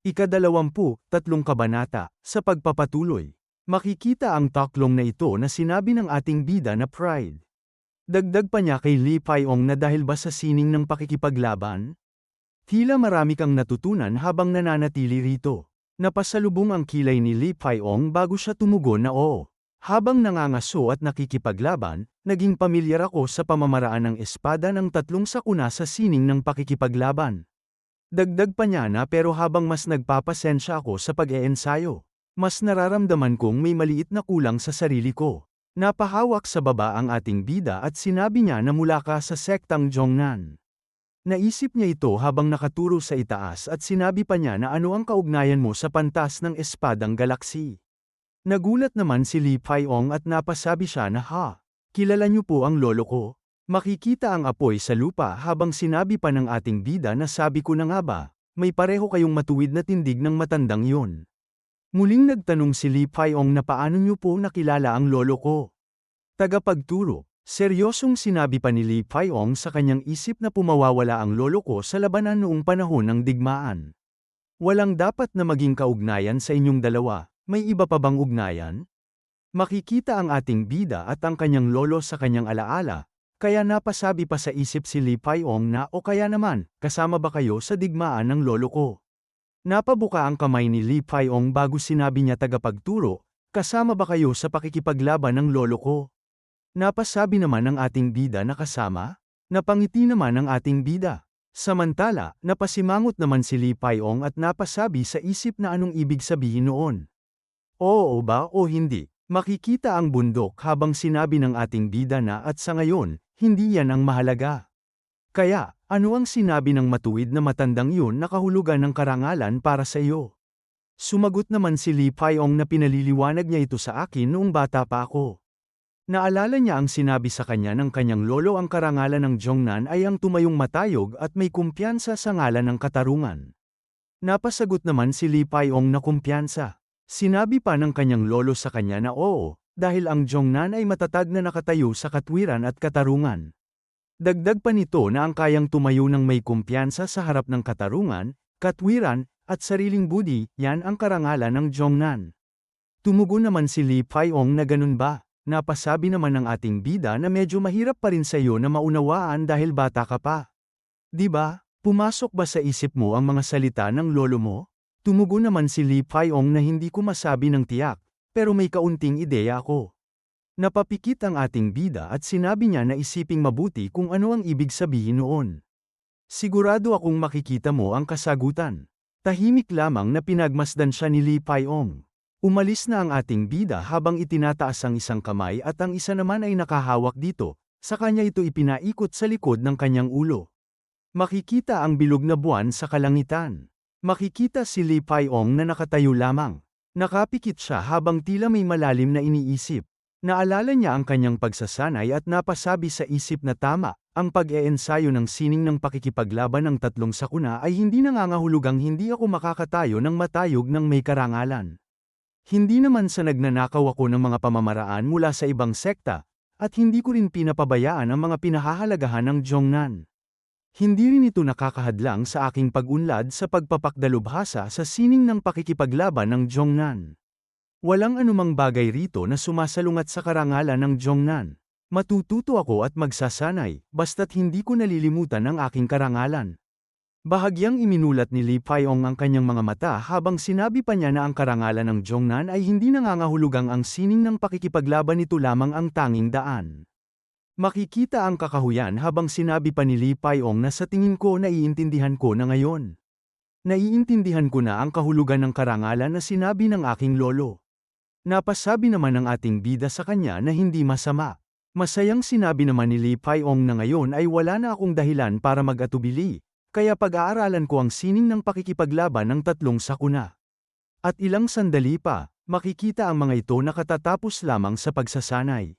Ika-23 kabanata, sa pagpapatuloy. Makikita ang taklong na ito na sinabi ng ating bida na Pride. Dagdag pa niya kay Lee Pyong na dahil ba sa sining ng pakikipaglaban? Tila marami kang natutunan habang nananatili rito. Napasalubong ang kilay ni Lee Pyong bago siya tumugon na oo. Habang nangangaso at nakikipaglaban, naging pamilyar ako sa pamamaraan ng espada ng 3 sakuna sa sining ng pakikipaglaban. Dagdag pa niya na pero habang mas nagpapasensya ako sa pag-eensayo, mas nararamdaman kong may maliit na kulang sa sarili ko. Napahawak sa baba ang ating bida at sinabi niya na mula ka sa sektang Jongnan. Naisip niya ito habang nakaturo sa itaas at sinabi pa niya na ano ang kaugnayan mo sa pantas ng espadang galaksi. Nagulat naman si Lee Pyong at napasabi siya na kilala niyo po ang lolo ko? Makikita ang apoy sa lupa habang sinabi pa ng ating bida na sabi ko na nga ba, may pareho kayong matuwid na tindig ng matandang yun. Muling nagtanong si Lee Pyong na paano niyo po nakilala ang lolo ko? Tagapagturo, seryosong sinabi pa ni Lee Pyong sa kanyang isip na pumawawala ang lolo ko sa labanan noong panahon ng digmaan. Walang dapat na maging kaugnayan sa inyong dalawa, may iba pa bang ugnayan? Makikita ang ating bida at ang kanyang lolo sa kanyang alaala. Kaya napasabi pa sa isip si Lee Pyong na o kaya naman, kasama ba kayo sa digmaan ng lolo ko? Napabuka ang kamay ni Lee Pyong bago sinabi niya tagapagturo, kasama ba kayo sa pakikipaglaban ng lolo ko? Napasabi naman ng ating bida na kasama? Napangiti naman ang ating bida. Samantala, napasimangot naman si Lee Pyong at napasabi sa isip na anong ibig sabihin noon. Oo ba o hindi? Makikita ang bundok habang sinabi ng ating bida na at sa ngayon, hindi yan ang mahalaga. Kaya, ano ang sinabi ng matuwid na matandang yun na kahulugan ng karangalan para sa iyo? Sumagot naman si Lee Pyong na pinaliliwanag niya ito sa akin noong bata pa ako. Naalala niya ang sinabi sa kanya ng kanyang lolo ang karangalan ng Jongnan ay ang tumayong matayog at may kumpiyansa sa ngalan ng katarungan. Napasagot naman si Lee Pyong na kumpiyansa. Sinabi pa ng kanyang lolo sa kanya na oo, dahil ang Jongnan ay matatag na nakatayo sa katwiran at katarungan. Dagdag pa nito na ang kayang tumayo ng may kumpiyansa sa harap ng katarungan, katwiran, at sariling budi, yan ang karangalan ng Jongnan. Tumugon naman si Lee Pyong na ganun ba? Napasabi naman ng ating bida na medyo mahirap pa rin sa iyo na maunawaan dahil bata ka pa. Di ba? Pumasok ba sa isip mo ang mga salita ng lolo mo? Tumugon naman si Lee Pyong na hindi ko masabi ng tiyak, pero may kaunting ideya ako. Napapikit ang ating bida at sinabi niya na isiping mabuti kung ano ang ibig sabihin noon. Sigurado akong makikita mo ang kasagutan. Tahimik lamang na pinagmasdan siya ni Lee Pyong. Umalis na ang ating bida habang itinataas ang isang kamay at ang isa naman ay nakahawak dito, sa kanya ito ipinaikot sa likod ng kanyang ulo. Makikita ang bilog na buwan sa kalangitan. Makikita si Lee Pyong na nakatayo lamang. Nakapikit siya habang tila may malalim na iniisip. Naalala niya ang kanyang pagsasanay at napasabi sa isip na tama, ang pag-eensayo ng sining ng pakikipaglaban ng 3 sakuna ay hindi nangangahulugang hindi ako makakatayo ng matayog ng may karangalan. Hindi naman sa nagnanakaw ako ng mga pamamaraan mula sa ibang sekta, at hindi ko rin pinapabayaan ang mga pinahahalagahan ng Jongnan. Hindi rin ito nakakahadlang sa aking pag-unlad sa pagpapakdalubhasa sa sining ng pakikipaglaban ng Jongnan. Walang anumang bagay rito na sumasalungat sa karangalan ng Jongnan. Matututo ako at magsasanay, basta't hindi ko nalilimutan ang aking karangalan. Bahagyang iminulat ni Lee Pyong ang kanyang mga mata habang sinabi pa niya na ang karangalan ng Jongnan ay hindi nangangahulugang ang sining ng pakikipaglaban nito lamang ang tanging daan. Makikita ang kakahuyan habang sinabi pa ni Lee Pyong na sa tingin ko naiintindihan ko na ngayon. Naiintindihan ko na ang kahulugan ng karangalan na sinabi ng aking lolo. Napasabi naman ng ating bida sa kanya na hindi masama. Masayang sinabi naman ni Lee Pyong na ngayon ay wala na akong dahilan para mag-atubili, kaya pag-aaralan ko ang sining ng pakikipaglaban ng 3 sakuna. At ilang sandali pa, makikita ang mga ito na katatapos lamang sa pagsasanay.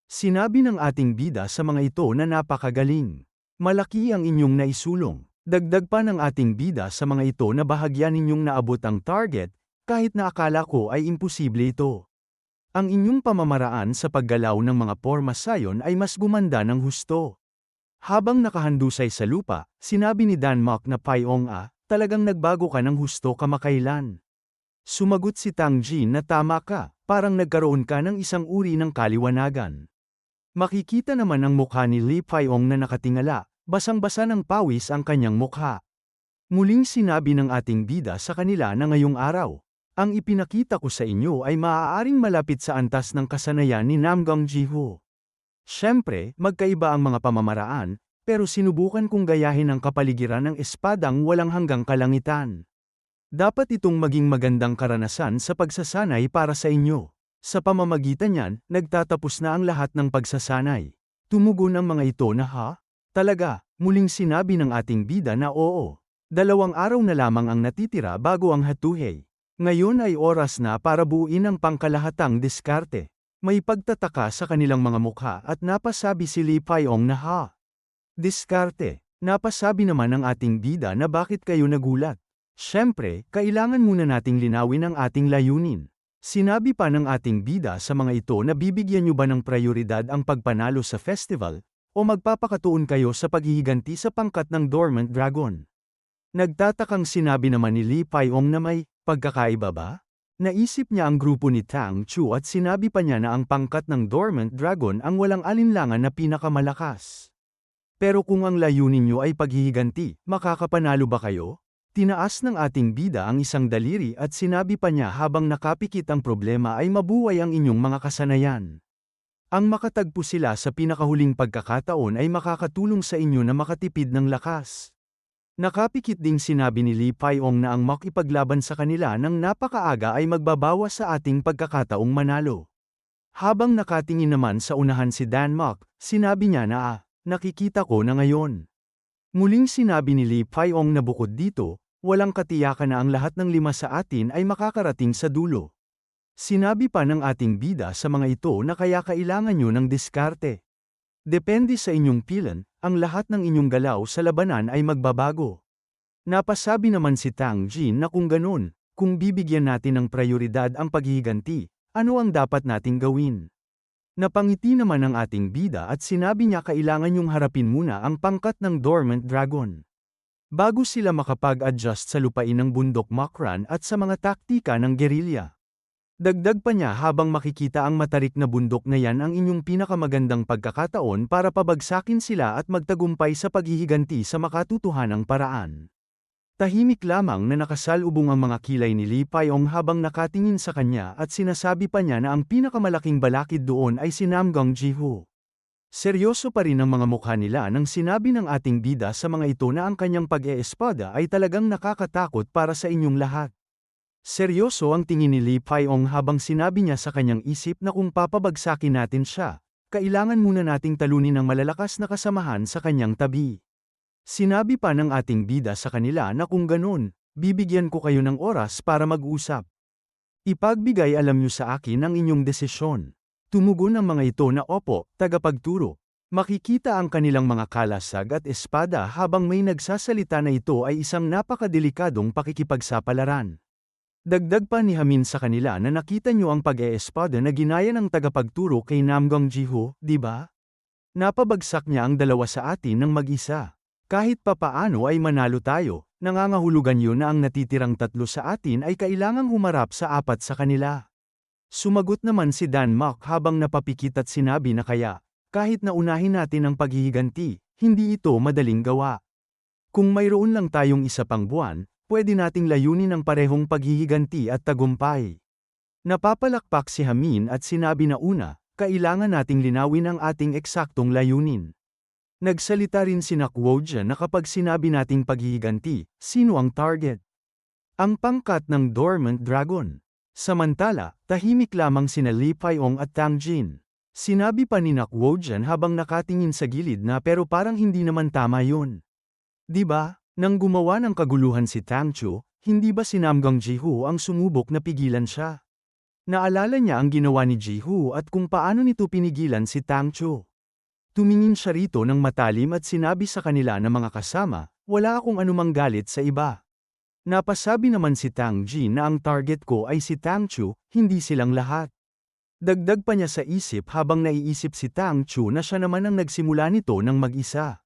Sinabi ng ating bida sa mga ito na napakagaling. Malaki ang inyong naisulong. Dagdag pa ng ating bida sa mga ito na bahagya ninyong naabot ang target, kahit na akala ko ay imposible ito. Ang inyong pamamaraan sa paggalaw ng mga porma sayon ay mas gumanda ng husto. Habang nakahandusay sa lupa, sinabi ni Dan Mok na Pyong talagang nagbago ka ng husto kamakailan. Sumagot si Tang Jin na tama ka, parang nagkaroon ka ng isang uri ng kaliwanagan. Makikita naman ang mukha ni Li Paiong na nakatingala, basang-basa ng pawis ang kanyang mukha. Muling sinabi ng ating bida sa kanila na ngayong araw, ang ipinakita ko sa inyo ay maaaring malapit sa antas ng kasanayan ni Namgang Jiho. Siyempre, magkaiba ang mga pamamaraan, pero sinubukan kong gayahin ang kapaligiran ng espadang walang hanggang kalangitan. Dapat itong maging magandang karanasan sa pagsasanay para sa inyo. Sa pamamagitan niyan, nagtatapos na ang lahat ng pagsasanay. Tumugon ang mga ito na ha? Talaga, muling sinabi ng ating bida na oo. 2 araw na lamang ang natitira bago ang hatuhe. Ngayon ay oras na para buuin ang pangkalahatang diskarte. May pagtataka sa kanilang mga mukha at napasabi si Li Paiong na ha. Diskarte. Napasabi naman ng ating bida na bakit kayo nagulat. Siyempre, kailangan muna nating linawin ang ating layunin. Sinabi pa ng ating bida sa mga ito na bibigyan nyo ba ng prioridad ang pagpanalo sa festival, o magpapakatuon kayo sa paghihiganti sa pangkat ng Dormant Dragon. Nagtatakang sinabi naman ni Li Paiong na may pagkakaiba ba? Naisip niya ang grupo ni Tang Chu at sinabi pa niya na ang pangkat ng Dormant Dragon ang walang alinlangan na pinakamalakas. Pero kung ang layunin nyo ay paghihiganti, makakapanalo ba kayo? Tinaas ng ating bida ang isang daliri at sinabi pa niya habang nakapikit ang problema ay mabuhay ang inyong mga kasanayan. Ang makatagpo sila sa pinakahuling pagkakataon ay makakatulong sa inyo na makatipid ng lakas. Nakapikit ding sinabi ni Li Paiong na ang makipaglaban sa kanila ng napakaaga ay magbabawas sa ating pagkakataong manalo. Habang nakatingin naman sa unahan si Dan Mok, sinabi niya na nakikita ko na ngayon. Muling sinabi ni Li Paiong na bukod dito, walang katiyakan na ang lahat ng 5 sa atin ay makakarating sa dulo. Sinabi pa ng ating bida sa mga ito na kaya kailangan nyo ng diskarte. Depende sa inyong pilan, ang lahat ng inyong galaw sa labanan ay magbabago. Napasabi naman si Tang Jin na kung ganun, kung bibigyan natin ng prioridad ang paghihiganti, ano ang dapat nating gawin? Napangiti naman ang ating bida at sinabi niya kailangan nyong harapin muna ang pangkat ng Dormant Dragon. Bago sila makapag-adjust sa lupain ng bundok Makran at sa mga taktika ng gerilya. Dagdag pa niya habang makikita ang matarik na bundok na yan ang inyong pinakamagandang pagkakataon para pabagsakin sila at magtagumpay sa paghihiganti sa makatutuhanang paraan. Tahimik lamang na nakasalubong ang mga kilay ni Li Paiong habang nakatingin sa kanya at sinasabi pa niya na ang pinakamalaking balakid doon ay si Namgang Jiho. Seryoso pa rin ang mga mukha nila nang sinabi ng ating bida sa mga ito na ang kanyang pag-eespada ay talagang nakakatakot para sa inyong lahat. Seryoso ang tingin ni Li Paiong habang sinabi niya sa kanyang isip na kung papabagsakin natin siya, kailangan muna nating talunin ang malalakas na kasamahan sa kanyang tabi. Sinabi pa ng ating bida sa kanila na kung ganun, bibigyan ko kayo ng oras para mag-usap. Ipagbigay alam niyo sa akin ang inyong desisyon. Tumugon ang mga ito na opo, tagapagturo. Makikita ang kanilang mga kalasag at espada habang may nagsasalita na ito ay isang napakadelikadong pakikipagsapalaran. Dagdag pa ni Hamin sa kanila na nakita niyo ang pag-eespada na ginaya ng tagapagturo kay Namgang Jiho, di ba? Napabagsak niya ang 2 sa atin ng mag-isa. Kahit papaano ay manalo tayo, nangangahulugan yun na ang natitirang 3 sa atin ay kailangang humarap sa 4 sa kanila. Sumagot naman si Dan Mok habang napapikit at sinabi na kaya, kahit na unahin natin ang paghihiganti, hindi ito madaling gawa. Kung mayroon lang tayong 1 pang buwan, pwede nating layunin ang parehong paghihiganti at tagumpay. Napapalakpak si Hamin at sinabi na una, kailangan nating linawin ang ating eksaktong layunin. Nagsalita rin si Nakwodja na kapag sinabi nating paghihiganti, sino ang target? Ang pangkat ng Dormant Dragon. Samantala, tahimik lamang sina Li Paiong at Tang Jin. Sinabi pa ni Nakwodjan habang nakatingin sa gilid na pero parang hindi naman tama yun. Diba, nang gumawa ng kaguluhan si Tang Chu, hindi ba si Namgang Jiho ang sumubok na pigilan siya? Naalala niya ang ginawa ni Jiho at kung paano nito pinigilan si Tang Chu. Tumingin siya rito ng matalim at sinabi sa kanila na mga kasama, wala akong anumang galit sa iba. Napasabi naman si Tang Jin na ang target ko ay si Tang Chu, hindi silang lahat. Dagdag pa niya sa isip habang naiisip si Tang Chu na siya naman ang nagsimula nito ng mag-isa.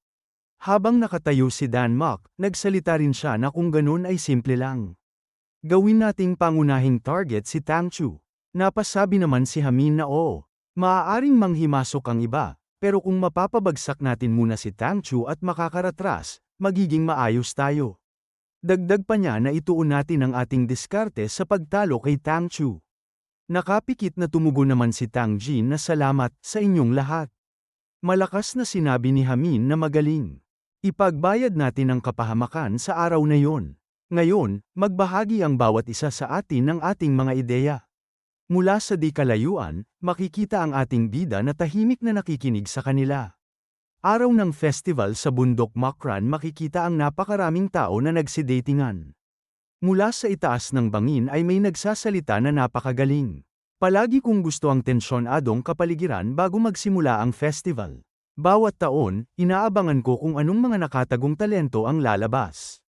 Habang nakatayo si Dan Mok, nagsalita rin siya na kung ganun ay simple lang. Gawin nating pangunahing target si Tang Chu. Napasabi naman si Hamin na oo. Maaaring manghimasok ang iba, pero kung mapapabagsak natin muna si Tang Chu at makakaratras, magiging maayos tayo. Dagdag pa niya na ituon natin ang ating diskarte sa pagtalo kay Tang Chu. Nakapikit na tumugon naman si Tang Jin na salamat sa inyong lahat. Malakas na sinabi ni Hamin na magaling. Ipagbayad natin ang kapahamakan sa araw na yon. Ngayon, magbahagi ang bawat isa sa atin ng ating mga ideya. Mula sa di kalayuan, makikita ang ating bida na tahimik na nakikinig sa kanila. Araw ng festival sa bundok Makran, makikita ang napakaraming tao na nagsidatingan. Mula sa itaas ng bangin ay may nagsasalita na napakagaling. Palagi kong gusto ang tensyonadong kapaligiran bago magsimula ang festival. Bawat taon, inaabangan ko kung anong mga nakatagong talento ang lalabas.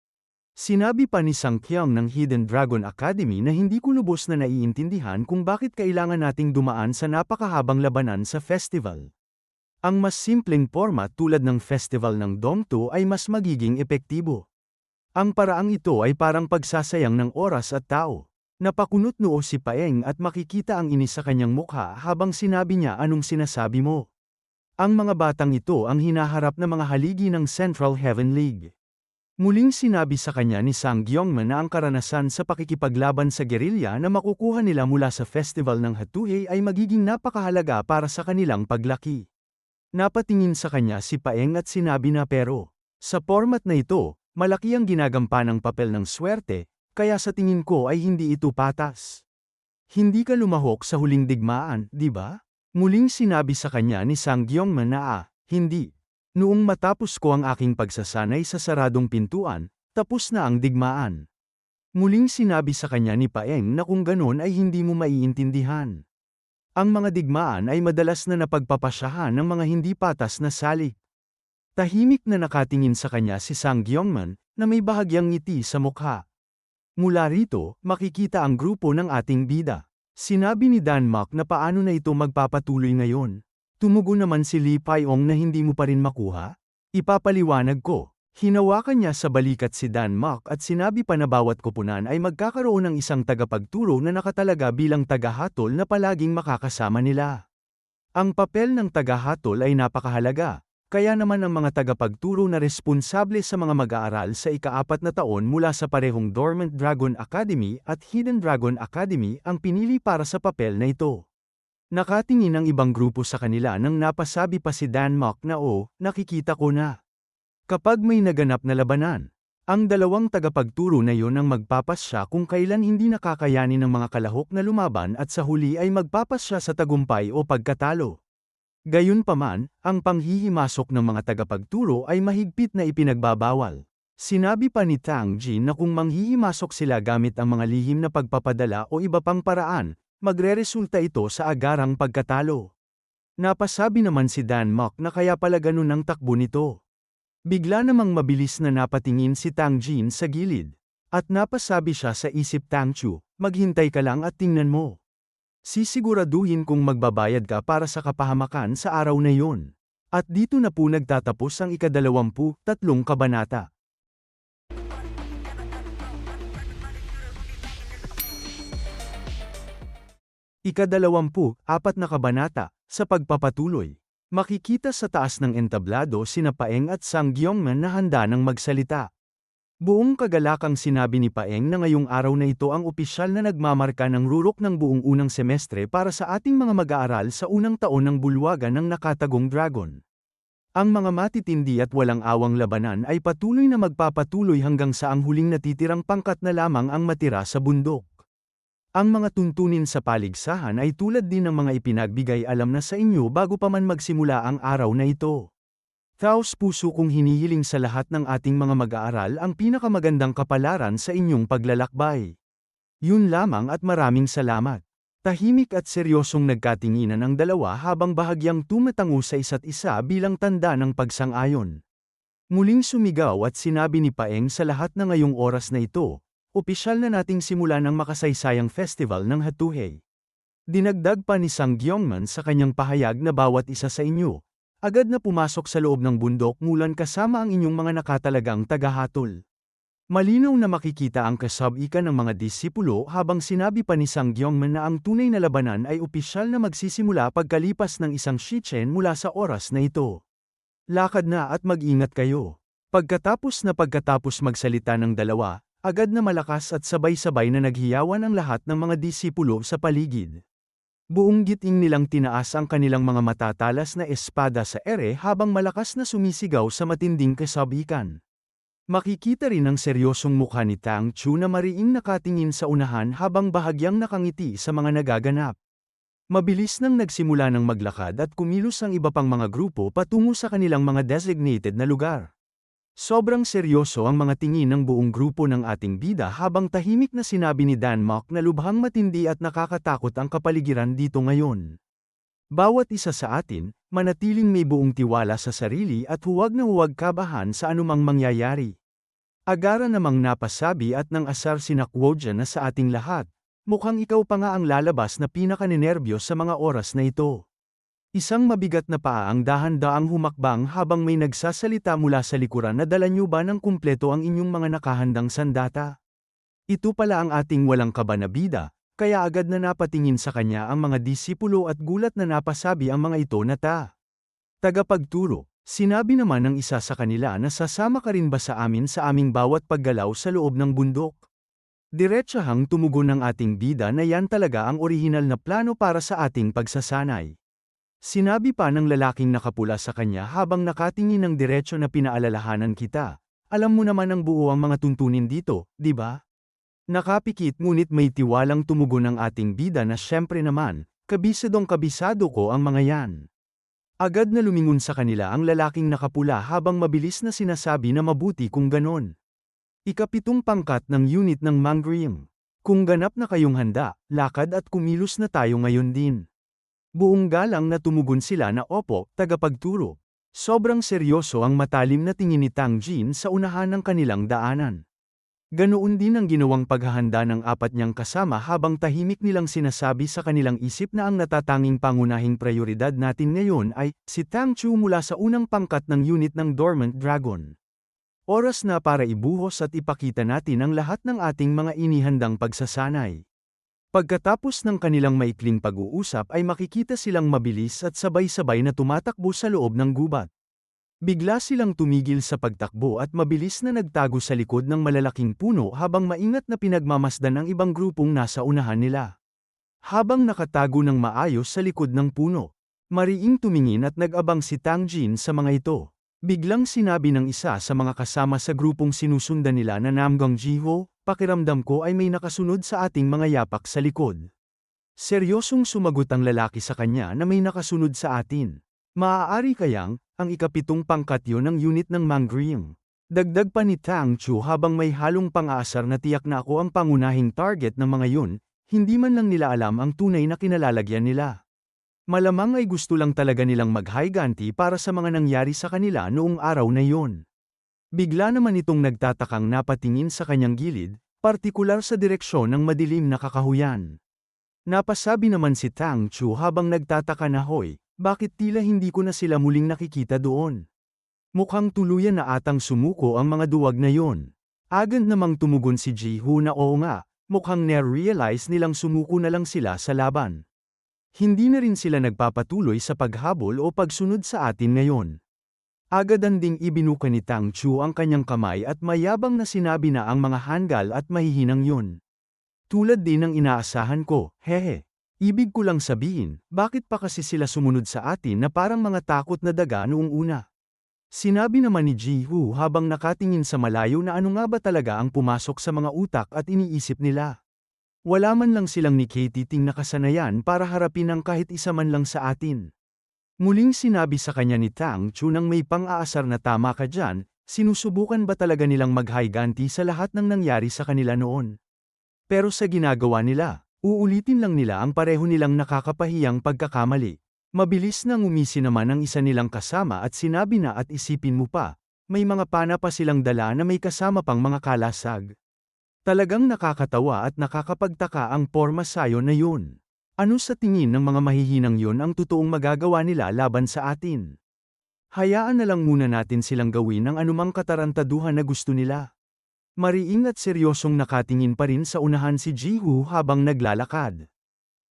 Sinabi pa ni Sang Kyung ng Hidden Dragon Academy na hindi ko lubos na naiintindihan kung bakit kailangan nating dumaan sa napakahabang labanan sa festival. Ang mas simpleng format tulad ng festival ng Dongto ay mas magiging epektibo. Ang paraang ito ay parang pagsasayang ng oras at tao. Napakunot noo si Paeng at makikita ang inis sa kanyang mukha habang sinabi niya anong sinasabi mo. Ang mga batang ito ang hinaharap na mga haligi ng Central Heaven League. Muling sinabi sa kanya ni Sang Gyongman na ang karanasan sa pakikipaglaban sa gerilya na makukuha nila mula sa festival ng Hatuhey ay magiging napakahalaga para sa kanilang paglaki. Napatingin sa kanya si Paeng at sinabi na pero, sa format na ito, malaki ang ginagampanang papel ng swerte, kaya sa tingin ko ay hindi ito patas. Hindi ka lumahok sa huling digmaan, di ba? Muling sinabi sa kanya ni Sang Gyongman na hindi. Noong matapos ko ang aking pagsasanay sa saradong pintuan, tapos na ang digmaan. Muling sinabi sa kanya ni Paeng na kung ganon ay hindi mo maiintindihan. Ang mga digmaan ay madalas na napagpapasyahan ng mga hindi patas na salik. Tahimik na nakatingin sa kanya si Sang Gyongman, na may bahagyang ngiti sa mukha. Mula rito, makikita ang grupo ng ating bida. Sinabi ni Dan Mok na paano na ito magpapatuloy ngayon. Tumugon naman si Lee Pyong na hindi mo pa rin makuha? Ipapaliwanag ko. Hinawakan niya sa balikat si Dan Mok at sinabi pa na bawat koponan ay magkakaroon ng isang tagapagturo na nakatalaga bilang tagahatol na palaging makakasama nila. Ang papel ng tagahatol ay napakahalaga, kaya naman ang mga tagapagturo na responsable sa mga mag-aaral sa ika-4 na taon mula sa parehong Dormant Dragon Academy at Hidden Dragon Academy ang pinili para sa papel na ito. Nakatingin ang ibang grupo sa kanila nang napasabi pa si Dan Mok na nakikita ko na. Kapag may naganap na labanan, ang dalawang tagapagturo na yon ang magpapasya kung kailan hindi nakakayanin ng mga kalahok na lumaban at sa huli ay magpapasya sa tagumpay o pagkatalo. Gayunpaman, ang panghihimasok ng mga tagapagturo ay mahigpit na ipinagbabawal. Sinabi pa ni Tang Jin na kung manghihimasok sila gamit ang mga lihim na pagpapadala o iba pang paraan, magreresulta ito sa agarang pagkatalo. Napasabi naman si Dan Mok na kaya pala ganun ang takbo nito. Bigla namang mabilis na napatingin si Tang Jin sa gilid. At napasabi siya sa isip Tang Chu, maghintay ka lang at tingnan mo. Sisiguraduhin kung magbabayad ka para sa kapahamakan sa araw na yon. At dito na po nagtatapos ang ika-23 kabanata. Ika-24 na kabanata, sa pagpapatuloy. Makikita sa taas ng entablado sina Paeng at Sang Gyongman na handa ng magsalita. Buong kagalakang sinabi ni Paeng na ngayong araw na ito ang opisyal na nagmamarka ng rurok ng buong unang semestre para sa ating mga mag-aaral sa unang taon ng bulwagan ng nakatagong dragon. Ang mga matitindi at walang awang labanan ay patuloy na magpapatuloy hanggang sa ang huling natitirang pangkat na lamang ang matira sa bundok. Ang mga tuntunin sa paligsahan ay tulad din ng mga ipinagbigay alam na sa inyo bago pa man magsimula ang araw na ito. Taos puso kong hinihiling sa lahat ng ating mga mag-aaral ang pinakamagandang kapalaran sa inyong paglalakbay. Yun lamang at maraming salamat. Tahimik at seryosong nagkatinginan ang dalawa habang bahagyang tumatango sa isa't isa bilang tanda ng pagsang-ayon. Muling sumigaw at sinabi ni Paeng sa lahat na ngayong oras na ito, opisyal na nating simulan ang makasaysayang festival ng Hatuhey. Dinagdag pa ni Sang Gyongman sa kanyang pahayag na bawat isa sa inyo Agad na pumasok sa loob ng bundok ngulan kasama ang inyong mga nakatalagang tagahatol. Malinaw na makikita ang kasab-ikan ng mga disipulo habang sinabi pa ni Sang Gyongman na ang tunay na labanan ay opisyal na magsisimula pagkalipas ng isang shichen mula sa oras na ito. Lakad na at mag-ingat kayo. Pagkatapos magsalita ng dalawa, agad na malakas at sabay-sabay na naghiyawan ang lahat ng mga disipulo sa paligid. Buong giting nilang tinaas ang kanilang mga matatalas na espada sa ere habang malakas na sumisigaw sa matinding kasab-ikan. Makikita rin ang seryosong mukha ni Tang Chu na mariing nakatingin sa unahan habang bahagyang nakangiti sa mga nagaganap. Mabilis nang nagsimula ng maglakad at kumilos ang iba pang mga grupo patungo sa kanilang mga designated na lugar. Sobrang seryoso ang mga tingin ng buong grupo ng ating bida habang tahimik na sinabi ni Dan Mok na lubhang matindi at nakakatakot ang kapaligiran dito ngayon. Bawat isa sa atin, manatiling may buong tiwala sa sarili at huwag na huwag kabahan sa anumang mangyayari. Agara namang napasabi at nang asar si Kwodja na sa ating lahat, mukhang ikaw pa nga ang lalabas na pinakaninerbiyos sa mga oras na ito. Isang mabigat na paa ang dahan-daang humakbang habang may nagsasalita mula sa likuran na dala niyo ba ng kumpleto ang inyong mga nakahandang sandata? Ito pala ang ating walang kaba na bida. Kaya agad na napatingin sa kanya ang mga disipulo at gulat na napasabi ang mga ito na tagapagturo. Sinabi naman ng isa sa kanila na sasama ka rin ba sa amin sa aming bawat paggalaw sa loob ng bundok? Diretsahang tumugon ng ating bida na yan talaga ang orihinal na plano para sa ating pagsasanay. Sinabi pa ng lalaking nakapula sa kanya habang nakatingin ng diretsyo na pinaalalahanan kita. Alam mo naman ang buo ang mga tuntunin dito, di ba? Nakapikit ngunit may tiwalang tumugon ng ating bida na syempre naman, kabisado ko ang mga yan. Agad na lumingon sa kanila ang lalaking nakapula habang mabilis na sinasabi na mabuti kung ganon. Ikapitong pangkat ng unit ng Mangriang. Kung ganap na kayong handa, lakad at kumilos na tayo ngayon din. Buong galang na tumugon sila na opo, tagapagturo. Sobrang seryoso ang matalim na tingin ni Tang Jin sa unahan ng kanilang daanan. Ganoon din ang ginawang paghahanda ng apat niyang kasama habang tahimik nilang sinasabi sa kanilang isip na ang natatanging pangunahing prioridad natin ngayon ay si Tang Chu mula sa unang pangkat ng unit ng Dormant Dragon. Oras na para ibuhos at ipakita natin ang lahat ng ating mga inihandang pagsasanay. Pagkatapos ng kanilang maikling pag-uusap ay makikita silang mabilis at sabay-sabay na tumatakbo sa loob ng gubat. Bigla silang tumigil sa pagtakbo at mabilis na nagtago sa likod ng malalaking puno habang maingat na pinagmamasdan ang ibang grupong nasa unahan nila. Habang nakatago ng maayos sa likod ng puno, mariing tumingin at nag-abang si Tang Jin sa mga ito. Biglang sinabi ng isa sa mga kasama sa grupong sinusundan nila na Namgang Jiho, pakiramdam ko ay may nakasunod sa ating mga yapak sa likod. Seryosong sumagot ang lalaki sa kanya na may nakasunod sa atin. Maaari kayang, ang ikapitong pangkat yon ng unit ng Mangriang. Dagdag pa ni Tang Chu habang may halong pang-aasar na tiyak na ako ang pangunahing target ng mga yun, hindi man lang nila alam ang tunay na kinalalagyan nila. Malamang ay gusto lang talaga nilang mag-higanti para sa mga nangyari sa kanila noong araw na yon. Bigla naman itong nagtatakang napatingin sa kanyang gilid, partikular sa direksyon ng madilim na kakahuyan. Napasabi naman si Tang Chu habang nagtataka na hoy, bakit tila hindi ko na sila muling nakikita doon? Mukhang tuluyan na atang sumuko ang mga duwag na yon. Agad namang tumugon si Jiho na oo nga, mukhang na-realize nilang sumuko na lang sila sa laban. Hindi na rin sila nagpapatuloy sa paghabol o pagsunod sa atin ngayon. Agadan ding ibinuka ni Tang Chu ang kanyang kamay at mayabang na sinabi na ang mga hanggal at mahihinang yun. Tulad din ng inaasahan ko, hehe. Ibig ko lang sabihin, bakit pa kasi sila sumunod sa atin na parang mga takot na daga noong una? Sinabi naman ni Jiho habang nakatingin sa malayo na ano nga ba talaga ang pumasok sa mga utak at iniisip nila. Wala man lang silang ni Katie ting nakasanayan para harapin ang kahit isa man lang sa atin. Muling sinabi sa kanya ni Tang Chu nang may pang-aasar na tama ka dyan, sinusubukan ba talaga nilang maghiganti sa lahat ng nangyari sa kanila noon? Pero sa ginagawa nila, uulitin lang nila ang pareho nilang nakakapahiyang pagkakamali. Mabilis nang umisi naman ang isa nilang kasama at sinabi na at isipin mo pa, may mga pana pa silang dala na may kasama pang mga kalasag. Talagang nakakatawa at nakakapagtaka ang porma sayo na yun. Ano sa tingin ng mga mahihinang yun ang totoong magagawa nila laban sa atin? Hayaan na lang muna natin silang gawin ang anumang katarantaduhan na gusto nila. Mariing at seryosong nakatingin pa rin sa unahan si Ji-Woo habang naglalakad.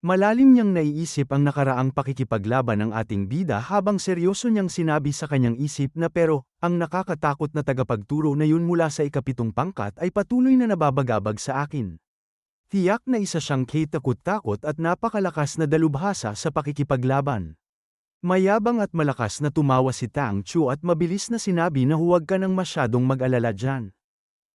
Malalim niyang naiisip ang nakaraang pakikipaglaban ng ating bida habang seryoso niyang sinabi sa kanyang isip na pero, ang nakakatakot na tagapagturo na yun mula sa ikapitong pangkat ay patuloy na nababagabag sa akin. Tiyak na isa siyang takot-takot at napakalakas na dalubhasa sa pakikipaglaban. Mayabang at malakas na tumawa si Tang Chu at mabilis na sinabi na huwag ka nang masyadong mag-alala dyan.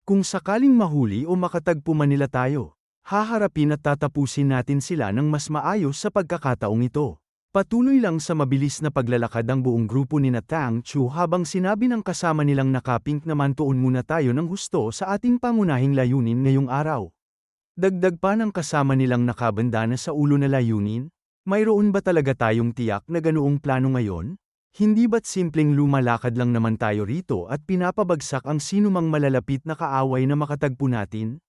Kung sakaling mahuli o makatagpo man nila tayo, haharapin at tatapusin natin sila ng mas maayos sa pagkakataong ito. Patuloy lang sa mabilis na paglalakad ang buong grupo ni Tang Chu habang sinabi ng kasama nilang nakapink naman tuon muna tayo ng husto sa ating pangunahing layunin ngayong araw. Dagdag pa ng kasama nilang nakabandana sa ulo na layunin, mayroon ba talaga tayong tiyak na ganoong plano ngayon? Hindi ba't simpleng lumalakad lang naman tayo rito at pinapabagsak ang sinumang malalapit na kaaway na makatagpo natin?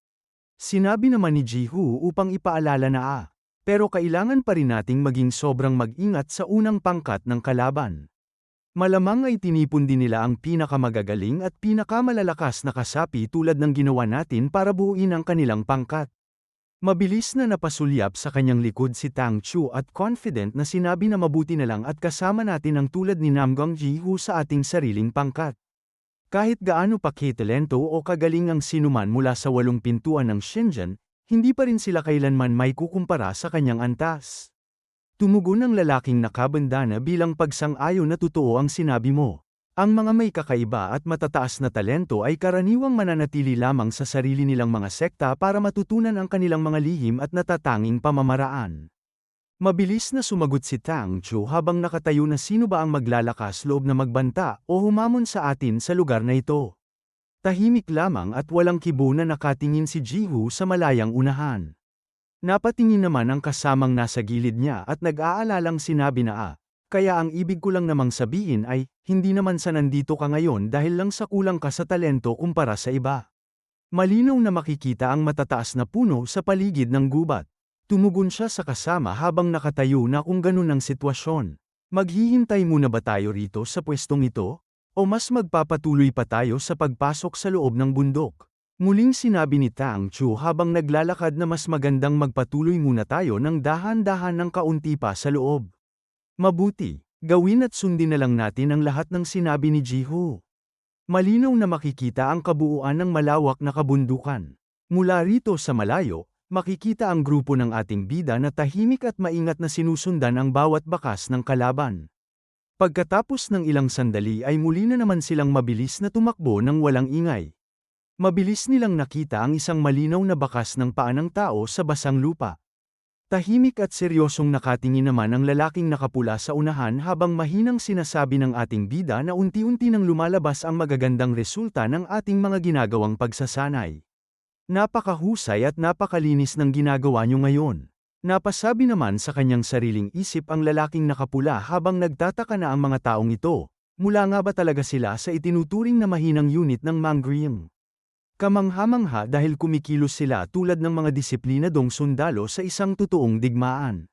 Sinabi naman ni Ji-Woo upang ipaalala na pero kailangan pa rin nating maging sobrang mag-ingat sa unang pangkat ng kalaban. Malamang ay tinipon din nila ang pinakamagagaling at pinakamalalakas na kasapi tulad ng ginawa natin para buuin ang kanilang pangkat. Mabilis na napasulyap sa kanyang likod si Tang Chu at confident na sinabi na mabuti na lang at kasama natin ang tulad ni Namgang Ji-Woo sa ating sariling pangkat. Kahit gaano pa kitalento o kagaling ang sinuman mula sa 8 pintuan ng Shenzhen, hindi pa rin sila kailanman may kukumpara sa kanyang antas. Tumugon ang lalaking nakabandana bilang pagsang-ayon na totoo ang sinabi mo. Ang mga may kakaiba at matataas na talento ay karaniwang mananatili lamang sa sarili nilang mga sekta para matutunan ang kanilang mga lihim at natatanging pamamaraan. Mabilis na sumagot si Tang Chu habang nakatayo na sino ba ang maglalakas loob na magbanta o humamon sa atin sa lugar na ito. Tahimik lamang at walang kibo na nakatingin si Ji-Woo sa malayang unahan. Napatingin naman ang kasamang nasa gilid niya at nag-aalalang sinabi na kaya ang ibig ko lang namang sabihin ay, hindi naman sa nandito ka ngayon dahil lang sa kulang ka sa talento kumpara sa iba. Malinaw na makikita ang matataas na puno sa paligid ng gubat. Tumugon siya sa kasama habang nakatayo na kung ganun ang sitwasyon. Maghihintay muna ba tayo rito sa pwestong ito? O mas magpapatuloy pa tayo sa pagpasok sa loob ng bundok? Muling sinabi ni Tang Chu habang naglalakad na mas magandang magpatuloy muna tayo ng dahan-dahan ng kaunti pa sa loob. Mabuti, gawin at sundin na lang natin ang lahat ng sinabi ni Ji-Woo. Malinaw na makikita ang kabuuan ng malawak na kabundukan. Mula rito sa malayo, makikita ang grupo ng ating bida na tahimik at maingat na sinusundan ang bawat bakas ng kalaban. Pagkatapos ng ilang sandali ay muli na naman silang mabilis na tumakbo ng walang ingay. Mabilis nilang nakita ang isang malinaw na bakas ng paa ng tao sa basang lupa. Tahimik at seryosong nakatingin naman ang lalaking nakapula sa unahan habang mahinang sinasabi ng ating bida na unti-unti nang lumalabas ang magagandang resulta ng ating mga ginagawang pagsasanay. Napakahusay at napakalinis ng ginagawa niyo ngayon. Napasabi naman sa kanyang sariling isip ang lalaking nakapula habang nagtataka na ang mga taong ito, mula nga ba talaga sila sa itinuturing na mahinang unit ng Mangriyang? Kamangha-mangha dahil kumikilos sila tulad ng mga disiplinadong sundalo sa isang totoong digmaan.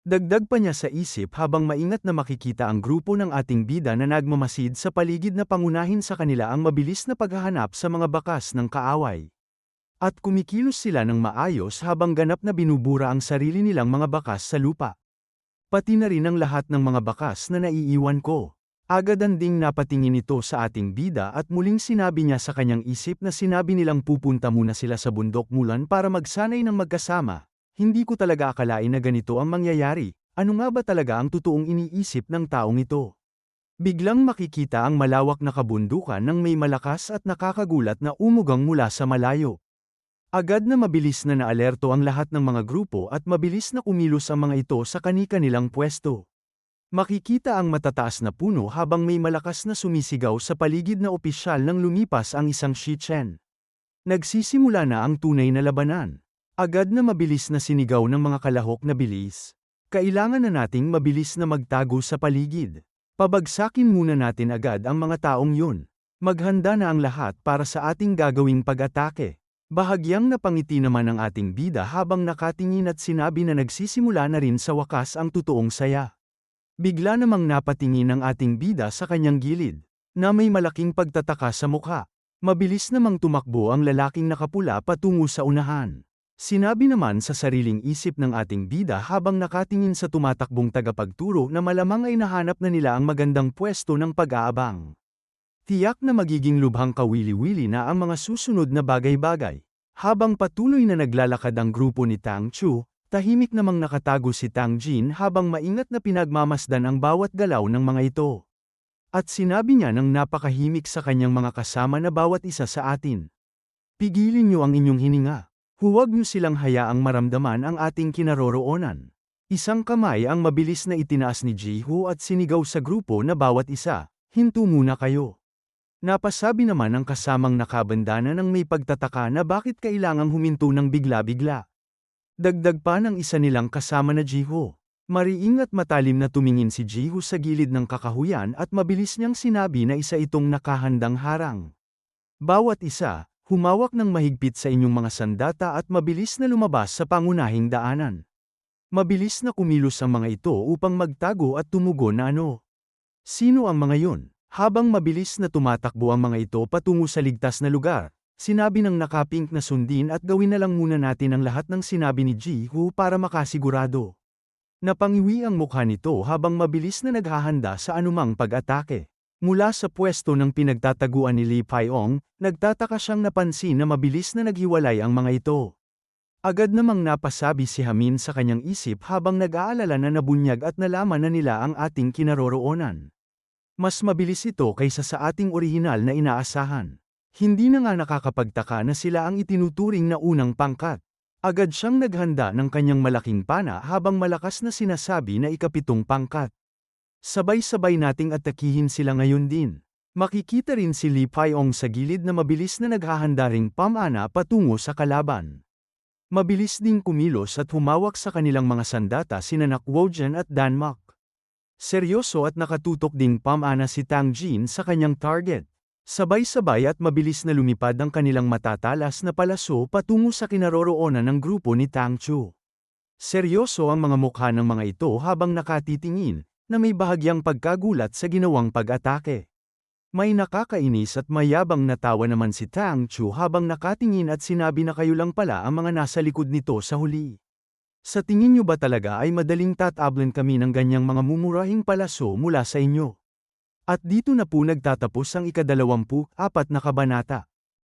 Dagdag pa niya sa isip habang maingat na makikita ang grupo ng ating bida na nagmamasid sa paligid na pangunahin sa kanila ang mabilis na paghahanap sa mga bakas ng kaaway. At kumikilos sila ng maayos habang ganap na binubura ang sarili nilang mga bakas sa lupa. Pati na rin ang lahat ng mga bakas na naiiwan ko. Agad-anding napatingin ito sa ating bida at muling sinabi niya sa kanyang isip na sinabi nilang pupunta muna sila sa bundok mulan para magsanay ng magkasama. Hindi ko talaga akalain na ganito ang mangyayari. Ano nga ba talaga ang totoong iniisip ng taong ito? Biglang makikita ang malawak na kabundukan ng may malakas at nakakagulat na umugang mula sa malayo. Agad na mabilis na naalerto ang lahat ng mga grupo at mabilis na kumilos ang mga ito sa kani-kanilang pwesto. Makikita ang matataas na puno habang may malakas na sumisigaw sa paligid na opisyal nang lumipas ang isang Shichen. Nagsisimula na ang tunay na labanan. Agad na mabilis na sinigaw ng mga kalahok na bilis. Kailangan na nating mabilis na magtago sa paligid. Pabagsakin muna natin agad ang mga taong yun. Maghanda na ang lahat para sa ating gagawing pag-atake. Bahagyang napangiti naman ang ating bida habang nakatingin at sinabi na nagsisimula na rin sa wakas ang totoong saya. Bigla namang napatingin ang ating bida sa kanyang gilid, na may malaking pagtataka sa mukha. Mabilis namang tumakbo ang lalaking nakapula patungo sa unahan. Sinabi naman sa sariling isip ng ating bida habang nakatingin sa tumatakbong tagapagturo na malamang ay nahanap na nila ang magandang pwesto ng pag-aabang. Tiyak na magiging lubhang kawili-wili na ang mga susunod na bagay-bagay. Habang patuloy na naglalakad ang grupo ni Tang Chu, tahimik namang nakatago si Tang Jin habang maingat na pinagmamasdan ang bawat galaw ng mga ito. At sinabi niya ng napakahimik sa kanyang mga kasama na bawat isa sa atin. Pigilin niyo ang inyong hininga. Huwag niyo silang hayaang maramdaman ang ating kinaroroonan. Isang kamay ang mabilis na itinaas ni Jiho at sinigaw sa grupo na bawat isa, hinto muna kayo. Napasabi naman ang kasamang nakabandana ng may pagtataka na bakit kailangang huminto ng bigla-bigla. Dagdag pa ng isa nilang kasama na Jiho. Mariing at matalim na tumingin si Jiho sa gilid ng kakahuyan at mabilis niyang sinabi na isa itong nakahandang harang. Bawat isa, humawak ng mahigpit sa inyong mga sandata at mabilis na lumabas sa pangunahing daanan. Mabilis na kumilos ang mga ito upang magtago at tumugon na ano. Sino ang mga yun? Habang mabilis na tumatakbo ang mga ito patungo sa ligtas na lugar, sinabi ng nakapink na sundin at gawin na lang muna natin ang lahat ng sinabi ni Jiho para makasigurado. Napangiwi ang mukha nito habang mabilis na naghahanda sa anumang pag-atake. Mula sa pwesto ng pinagtataguan ni Li Paiong, nagtataka siyang napansin na mabilis na naghiwalay ang mga ito. Agad namang napasabi si Hamin sa kanyang isip habang nag-aalala na nabunyag at nalaman na nila ang ating kinaroroonan. Mas mabilis ito kaysa sa ating orihinal na inaasahan. Hindi na nga nakakapagtaka na sila ang itinuturing na unang pangkat. Agad siyang naghanda ng kanyang malaking pana habang malakas na sinasabi na ikapitong pangkat. Sabay-sabay nating atakihin sila ngayon din. Makikita rin si Li Paiong sa gilid na mabilis na naghahanda ring pamana patungo sa kalaban. Mabilis ding kumilos at humawak sa kanilang mga sandata sina Nakwojan at Danmak. Seryoso at nakatutok ding pamana si Tang Jin sa kanyang target. Sabay-sabay at mabilis na lumipad ang kanilang matatalas na palaso patungo sa kinaroroonan ng grupo ni Tang Chu. Seryoso ang mga mukha ng mga ito habang nakatitingin, na may bahagyang pagkagulat sa ginawang pag-atake. May nakakainis at mayabang na tawa naman si Tang Chu habang nakatingin at sinabi na kayo lang pala ang mga nasa likod nito sa huli. Sa tingin niyo ba talaga ay madaling tatablan kami ng ganyang mga mumurahing palaso mula sa inyo? At dito na po nagtatapos ang ika-24 na kabanata.